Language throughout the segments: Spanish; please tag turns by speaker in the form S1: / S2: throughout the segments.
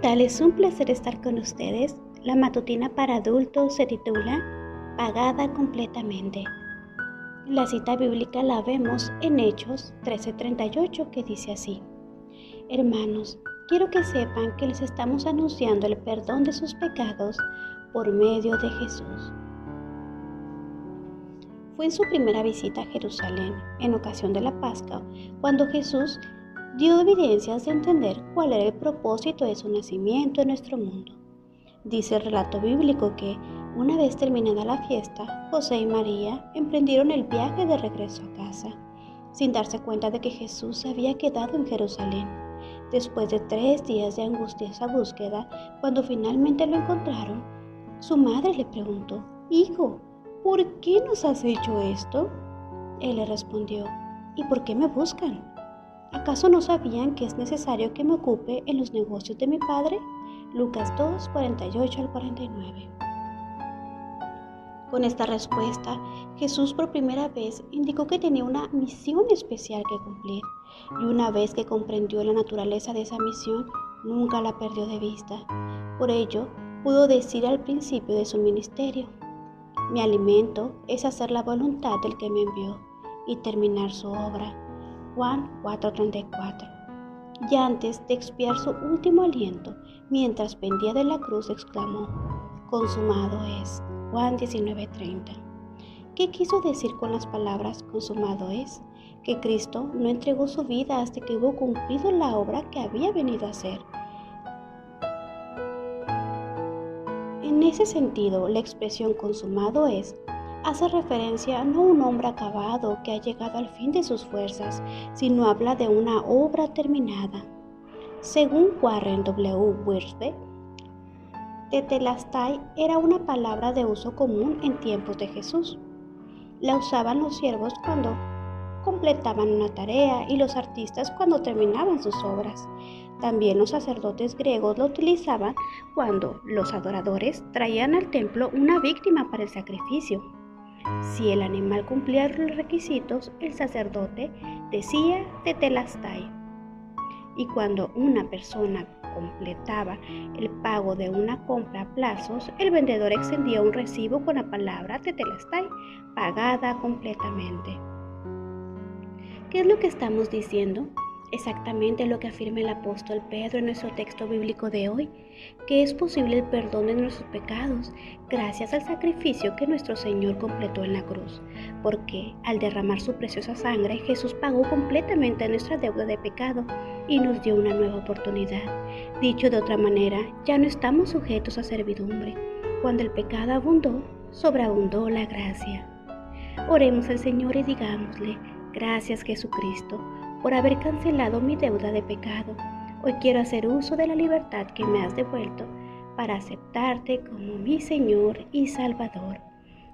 S1: tal? Es un placer estar con ustedes. La matutina para adultos se titula Pagada completamente. La cita bíblica la vemos en Hechos 13:38, que dice así: Hermanos, quiero que sepan que les estamos anunciando el perdón de sus pecados por medio de Jesús. Fue en su primera visita a Jerusalén, en ocasión de la Pascua, cuando Jesús dio evidencias de entender cuál era el propósito de su nacimiento en nuestro mundo. Dice el relato bíblico que, una vez terminada la fiesta, José y María emprendieron el viaje de regreso a casa, sin darse cuenta de que Jesús se había quedado en Jerusalén. Después de 3 días de angustiosa búsqueda, cuando finalmente lo encontraron, su madre le preguntó: «Hijo, ¿por qué nos has hecho esto?». Él le respondió: «¿Y por qué me buscan? ¿Acaso no sabían que es necesario que me ocupe en los negocios de mi padre?». Lucas 2, 48 al 49. Con esta respuesta, Jesús por primera vez indicó que tenía una misión especial que cumplir, y una vez que comprendió la naturaleza de esa misión, nunca la perdió de vista. Por ello, pudo decir al principio de su ministerio: «Mi alimento es hacer la voluntad del que me envió y terminar su obra». Juan 4:34. Y antes de expiar su último aliento, mientras pendía de la cruz, exclamó: «Consumado es». Juan 19:30. ¿Qué quiso decir con las palabras «consumado es»? Que Cristo no entregó su vida hasta que hubo cumplido la obra que había venido a hacer. En ese sentido, la expresión «consumado es» hace referencia no a un hombre acabado que ha llegado al fin de sus fuerzas, sino habla de una obra terminada. Según Warren W. Wiersbe, tetelestai era una palabra de uso común en tiempos de Jesús. La usaban los siervos cuando completaban una tarea y los artistas cuando terminaban sus obras. También los sacerdotes griegos lo utilizaban cuando los adoradores traían al templo una víctima para el sacrificio. Si el animal cumplía los requisitos, el sacerdote decía tetelestai. Y cuando una persona completaba el pago de una compra a plazos, el vendedor extendía un recibo con la palabra tetelestai, pagada completamente. ¿Qué es lo que estamos diciendo? Exactamente lo que afirma el apóstol Pedro en nuestro texto bíblico de hoy, que es posible el perdón de nuestros pecados gracias al sacrificio que nuestro Señor completó en la cruz, porque al derramar su preciosa sangre, Jesús pagó completamente nuestra deuda de pecado y nos dio una nueva oportunidad. Dicho de otra manera, ya no estamos sujetos a servidumbre. Cuando el pecado abundó, sobreabundó la gracia. Oremos al Señor y digámosle: «Gracias, Jesucristo, por haber cancelado mi deuda de pecado. Hoy quiero hacer uso de la libertad que me has devuelto para aceptarte como mi Señor y Salvador».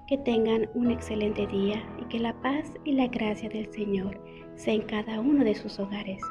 S1: Que tengan un excelente día y que la paz y la gracia del Señor sea en cada uno de sus hogares.